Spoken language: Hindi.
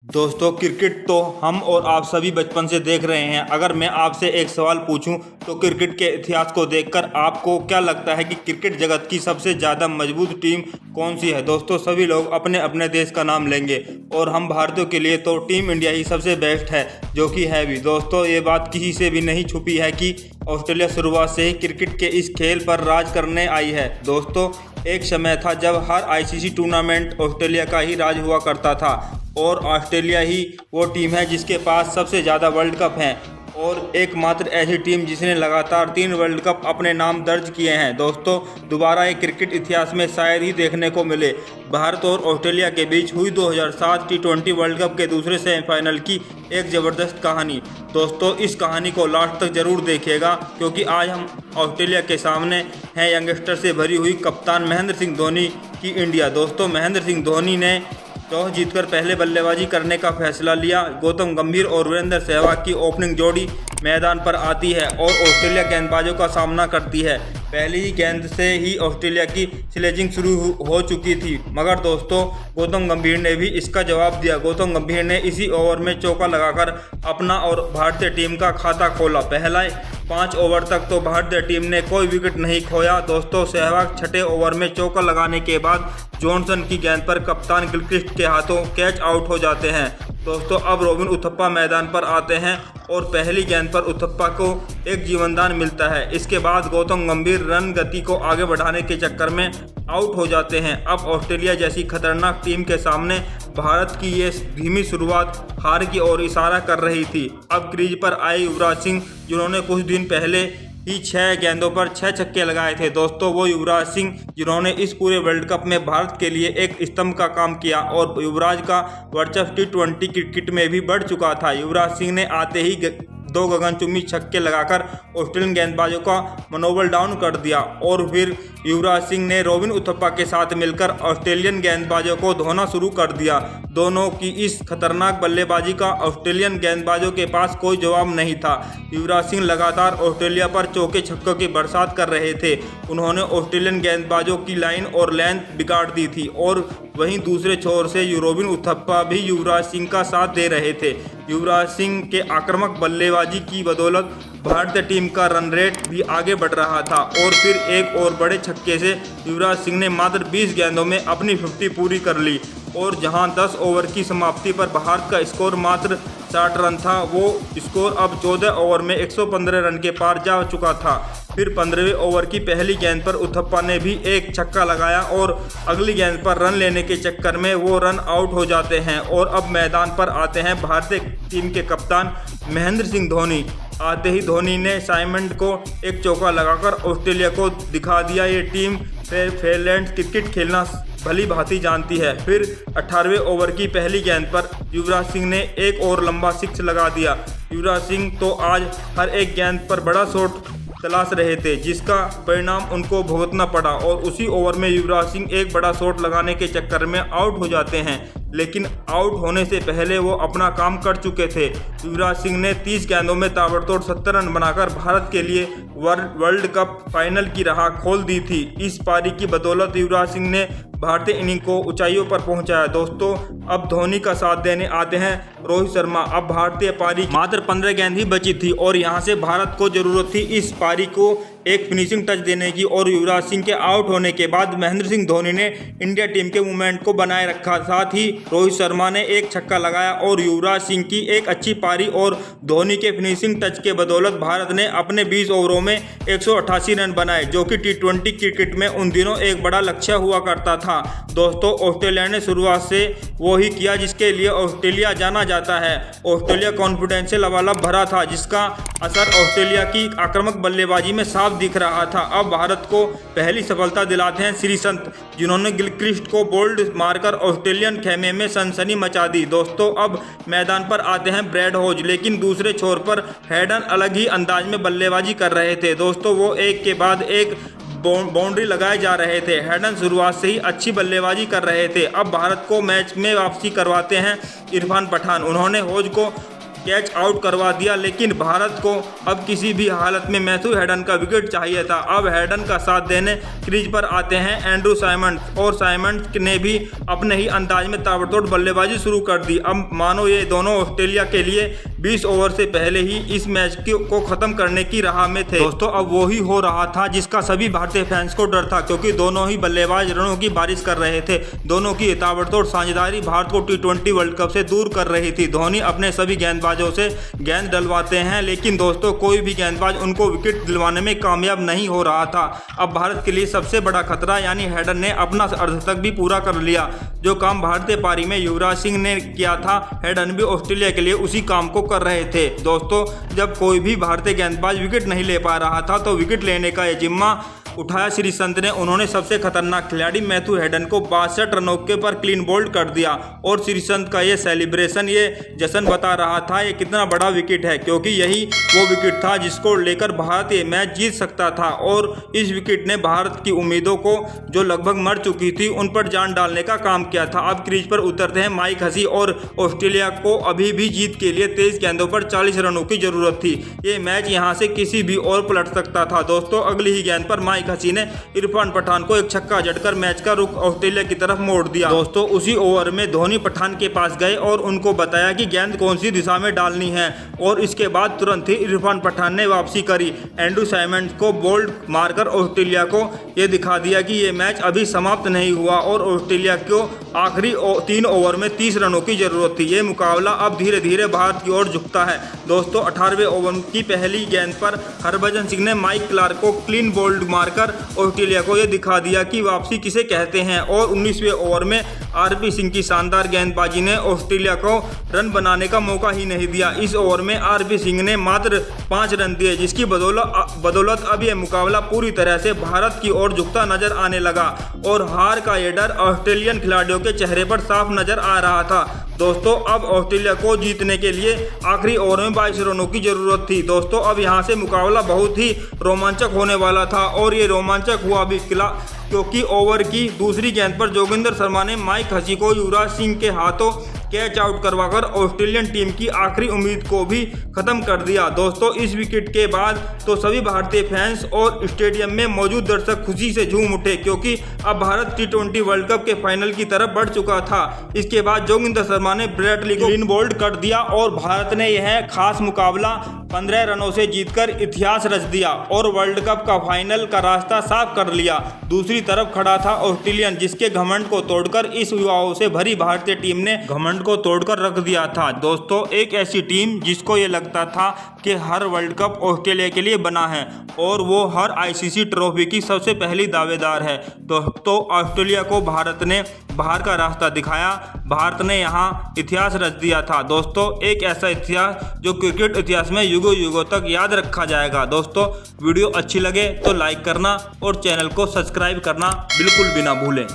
दोस्तों, क्रिकेट तो हम और आप सभी बचपन से देख रहे हैं। अगर मैं आपसे एक सवाल पूछूं तो क्रिकेट के इतिहास को देखकर आपको क्या लगता है कि क्रिकेट जगत की सबसे ज़्यादा मजबूत टीम कौन सी है? दोस्तों, सभी लोग अपने अपने देश का नाम लेंगे और हम भारतीयों के लिए तो टीम इंडिया ही सबसे बेस्ट है, जो कि है भी। दोस्तों, ये बात किसी से भी नहीं छुपी है कि ऑस्ट्रेलिया शुरुआत से ही क्रिकेट के इस खेल पर राज करने आई है। दोस्तों, एक समय था जब हर आईसीसी टूर्नामेंट ऑस्ट्रेलिया का ही राज हुआ करता था और ऑस्ट्रेलिया ही वो टीम है जिसके पास सबसे ज़्यादा वर्ल्ड कप हैं और एकमात्र ऐसी टीम जिसने लगातार 3 वर्ल्ड कप अपने नाम दर्ज किए हैं। दोस्तों, दोबारा एक क्रिकेट इतिहास में शायद ही देखने को मिले। भारत और ऑस्ट्रेलिया के बीच हुई 2007 टी20 वर्ल्ड कप के दूसरे सेमीफाइनल की एक ज़बरदस्त कहानी। दोस्तों, इस कहानी को लास्ट तक ज़रूर देखिएगा, क्योंकि आज हम ऑस्ट्रेलिया के सामने हैं यंगस्टर से भरी हुई कप्तान महेंद्र सिंह धोनी की इंडिया। दोस्तों, महेंद्र सिंह धोनी ने टॉस जीतकर पहले बल्लेबाजी करने का फैसला लिया। गौतम गंभीर और वीरेंद्र सहवाग की ओपनिंग जोड़ी मैदान पर आती है और ऑस्ट्रेलिया गेंदबाजों का सामना करती है। पहली ही गेंद से ही ऑस्ट्रेलिया की स्लेजिंग शुरू हो चुकी थी, मगर दोस्तों गौतम गंभीर ने भी इसका जवाब दिया। गौतम गंभीर ने इसी ओवर में चौका लगाकर अपना और भारतीय टीम का खाता खोला। पहले 5 ओवर तक तो भारतीय टीम ने कोई विकेट नहीं खोया। दोस्तों, सहवाग छठे ओवर में चौका लगाने के बाद जॉनसन की गेंद पर कप्तान गिलक्रिस्ट के हाथों कैच आउट हो जाते हैं। दोस्तों, अब रॉबिन उथप्पा मैदान पर आते हैं और पहली गेंद पर उथप्पा को एक जीवनदान मिलता है। इसके बाद गौतम गंभीर रन गति को आगे बढ़ाने के चक्कर में आउट हो जाते हैं। अब ऑस्ट्रेलिया जैसी खतरनाक टीम के सामने भारत की ये धीमी शुरुआत हार की ओर इशारा कर रही थी। अब क्रीज पर आए युवराज सिंह, जिन्होंने कुछ दिन पहले ही 6 गेंदों पर 6 छक्के लगाए थे। दोस्तों, वो युवराज सिंह जिन्होंने इस पूरे वर्ल्ड कप में भारत के लिए एक स्तंभ का काम किया और युवराज का वर्चस्व टी20 क्रिकेट में भी बढ़ चुका था। युवराज सिंह ने आते ही 2 गगनचुंबी छक्के लगाकर ऑस्ट्रेलियन गेंदबाजों का मनोबल डाउन कर दिया और फिर युवराज सिंह ने रॉबिन उथप्पा के साथ मिलकर ऑस्ट्रेलियन गेंदबाजों को धोना शुरू कर दिया। दोनों की इस खतरनाक बल्लेबाजी का ऑस्ट्रेलियन गेंदबाजों के पास कोई जवाब नहीं था। युवराज सिंह लगातार ऑस्ट्रेलिया पर चौके छक्कों की बरसात कर रहे थे। उन्होंने ऑस्ट्रेलियन गेंदबाजों की लाइन और लेंथ बिगाड़ दी थी और वहीं दूसरे छोर से रॉबिन उथप्पा भी युवराज सिंह का साथ दे रहे थे। युवराज सिंह के आक्रामक बल्लेबाजी की बदौलत भारतीय टीम का रन रेट भी आगे बढ़ रहा था और फिर एक और बड़े छक्के से युवराज सिंह ने मात्र 20 गेंदों में अपनी 50 पूरी कर ली और जहां 10 ओवर की समाप्ति पर भारत का स्कोर मात्र 60 रन था, वो स्कोर अब 14 ओवर में 115 रन के पार जा चुका था। फिर 15वें ओवर की पहली गेंद पर उथप्पा ने भी एक छक्का लगाया और अगली गेंद पर रन लेने के चक्कर में वो रन आउट हो जाते हैं और अब मैदान पर आते हैं भारतीय टीम के कप्तान महेंद्र सिंह धोनी। आते ही धोनी ने साइमंड को एक चौका लगाकर ऑस्ट्रेलिया को दिखा दिया ये टीम फेयरलैंड क्रिकेट खेलना भली भांति जानती है। फिर 18वें ओवर की पहली गेंद पर युवराज सिंह ने एक और लंबा सिक्स लगा दिया। युवराज सिंह तो आज हर एक गेंद पर बड़ा शॉट तलाश रहे थे, जिसका परिणाम उनको भुगतना पड़ा और उसी ओवर में युवराज सिंह एक बड़ा शॉट लगाने के चक्कर में आउट हो जाते हैं। लेकिन आउट होने से पहले वो अपना काम कर चुके थे। युवराज सिंह ने 30 गेंदों में ताबड़तोड़ 70 रन बनाकर भारत के लिए वर्ल्ड कप फाइनल की राह खोल दी थी। इस पारी की बदौलत युवराज सिंह ने भारतीय इनिंग को ऊंचाइयों पर पहुंचाया। दोस्तों, अब धोनी का साथ देने आते हैं रोहित शर्मा। अब भारतीय पारी मात्र 15 गेंद ही बची थी और यहां से भारत को जरूरत थी इस पारी को एक फिनिशिंग टच देने की और युवराज सिंह के आउट होने के बाद महेंद्र सिंह धोनी ने इंडिया टीम के मूवमेंट को बनाए रखा। साथ ही रोहित शर्मा ने एक छक्का लगाया और युवराज सिंह की एक अच्छी पारी और धोनी के फिनिशिंग टच के बदौलत भारत ने अपने 20 ओवरों में 188 रन बनाए, जो कि टी20 क्रिकेट में उन दिनों एक बड़ा लक्ष्य हुआ करता था। दोस्तों, ऑस्ट्रेलिया ने शुरुआत से वो ही किया जिसके लिए ऑस्ट्रेलिया जाना जाता है। ऑस्ट्रेलिया कॉन्फिडेंस से लबालब भरा था, जिसका असर ऑस्ट्रेलिया की आक्रामक बल्लेबाजी में साफ दिख रहा था। अब भारत को पहली सफलता दिलाते हैं श्रीसंत, जिन्होंने गिलक्रिस्ट को बोल्ड मारकर ऑस्ट्रेलियन खेमे में सनसनी मचा दी। दोस्तों, अब मैदान पर आते हैं ब्रैड होज, लेकिन दूसरे छोर पर हैडन अलग ही अंदाज में बल्लेबाजी कर रहे थे। दोस्तों, वो एक के बाद एक बाउंड्री लगाए जा रहे थे। हैडन शुरुआत से ही अच्छी बल्लेबाजी कर रहे थे। अब भारत को मैच में वापसी करवाते हैं इरफान पठान। उन्होंने होज को कैच आउट करवा दिया। लेकिन भारत को अब किसी भी हालत में मैथ्यू हेडन का विकेट चाहिए था। अब हेडन का साथ देने क्रीज पर आते हैं एंड्रू साइमंड्स, और साइमंड्स ने भी अपने ही अंदाज में ताबड़तोड़ बल्लेबाजी शुरू कर दी। अब मानो ये दोनों ऑस्ट्रेलिया के लिए 20 ओवर से पहले ही इस मैच को खत्म करने की राह में थे। दोस्तों अब वो ही हो रहा था जिसका सभी भारतीय फैंस को डर था, क्योंकि दोनों ही बल्लेबाज रनों की बारिश कर रहे थे। दोनों की ताबड़तोड़ साझेदारी भारत को T20 वर्ल्ड कप से दूर कर रही थी। धोनी अपने सभी गेंदबाजों से गेंद डलवाते हैं, लेकिन दोस्तों कोई भी गेंदबाज उनको विकेट दिलवाने में कामयाब नहीं हो रहा था। अब भारत के लिए सबसे बड़ा खतरा यानी हेडन ने अपना अर्धशतक भी पूरा कर लिया। जो काम भारतीय पारी में युवराज सिंह ने किया था, हेडन भी ऑस्ट्रेलिया के लिए उसी काम को कर रहे थे। दोस्तों जब कोई भी भारतीय गेंदबाज विकेट नहीं ले पा रहा था तो विकेट लेने का ये जिम्मा उठाया श्रीसंत ने। उन्होंने सबसे खतरनाक खिलाड़ी मैथ्यू हेडन को 62 रनों के पर क्लीन बोल्ड कर दिया, और श्रीसंत का ये सेलिब्रेशन, ये जश्न बता रहा था ये कितना बड़ा विकेट है, क्योंकि यही वो विकेट था जिसको लेकर भारत ये मैच जीत सकता था। और इस विकेट ने भारत की उम्मीदों को जो लगभग मर चुकी थी उन पर जान डालने का काम किया था। अब क्रीज पर उतरते हैं माइक हसी, और ऑस्ट्रेलिया को अभी भी जीत के लिए 23 गेंदों पर 40 रनों की जरूरत थी। ये मैच यहाँ से किसी भी और पलट सकता था। दोस्तों अगली ही गेंद पर माइक हसी ने इरफान पठान को एक छक्का जड़कर मैच का रुख ऑस्ट्रेलिया की तरफ मोड़ दिया। दोस्तों उसी ओवर में धोनी पठान के पास गए और उनको बताया कि गेंद कौन सी दिशा में डालनी है, और इसके बाद तुरंत ही इरफान पठान ने वापसी करी। एंड्रू साइमंड्स को बोल्ड मारकर ऑस्ट्रेलिया को यह दिखा दिया कि ये मैच अभी समाप्त नहीं हुआ, और ऑस्ट्रेलिया को आखिरी 3 ओवर में 30 रनों की जरूरत थी। ये मुकाबला अब धीरे धीरे भारत की ओर झुकता है। दोस्तों 18वें ओवर की पहली गेंद पर हरभजन सिंह ने माइक क्लार्क को क्लीन बोल्ड मारकर ऑस्ट्रेलिया को यह दिखा दिया कि वापसी किसे कहते हैं, और 19वें ओवर में आरपी सिंह की शानदार गेंदबाजी ने ऑस्ट्रेलिया को रन बनाने का मौका ही नहीं दिया। इस ओवर में आरपी सिंह ने मात्र 5 रन दिए, जिसकी बदौलत अब यह मुकाबला पूरी तरह से भारत की ओर झुकता नजर आने लगा, और हार का ये डर ऑस्ट्रेलियन खिलाड़ियों के चेहरे पर साफ नजर आ रहा था। दोस्तों अब ऑस्ट्रेलिया को जीतने के लिए आखिरी ओवर में 22 रनों की जरूरत थी। दोस्तों अब यहाँ से मुकाबला बहुत ही रोमांचक होने वाला था, और ये रोमांचक हुआ भी क्योंकि ओवर की दूसरी गेंद पर जोगिंदर शर्मा ने माइक हसी को युवराज सिंह के हाथों कैच आउट करवाकर ऑस्ट्रेलियन टीम की आखिरी उम्मीद को भी खत्म कर दिया। दोस्तों इस विकेट के बाद तो सभी भारतीय फैंस और स्टेडियम में मौजूद दर्शक खुशी से झूम उठे, क्योंकि अब भारत T20 वर्ल्ड कप के फाइनल की तरफ बढ़ चुका था। इसके बाद जोगिंदर शर्मा ने विराट कोहली को क्लीन बोल्ड कर दिया, और भारत ने यह खास मुकाबला 15 रनों से जीतकर इतिहास रच दिया और वर्ल्ड कप का फाइनल का रास्ता साफ कर लिया। दूसरी तरफ खड़ा था ऑस्ट्रेलियन, जिसके घमंड को तोड़कर इस युवाओं से भरी भारतीय टीम ने घमंड को तोड़कर रख दिया था। दोस्तों एक ऐसी टीम जिसको ये लगता था कि हर वर्ल्ड कप ऑस्ट्रेलिया के लिए बना है, और वो हर ICC ट्रॉफी की सबसे पहली दावेदार है। दोस्तों ऑस्ट्रेलिया को भारत ने बाहर का रास्ता दिखाया, भारत ने यहाँ इतिहास रच दिया था। दोस्तों एक ऐसा इतिहास जो क्रिकेट इतिहास में युगों युगों तक याद रखा जाएगा। दोस्तों वीडियो अच्छी लगे तो लाइक करना और चैनल को सब्सक्राइब करना बिल्कुल भी ना भूलें।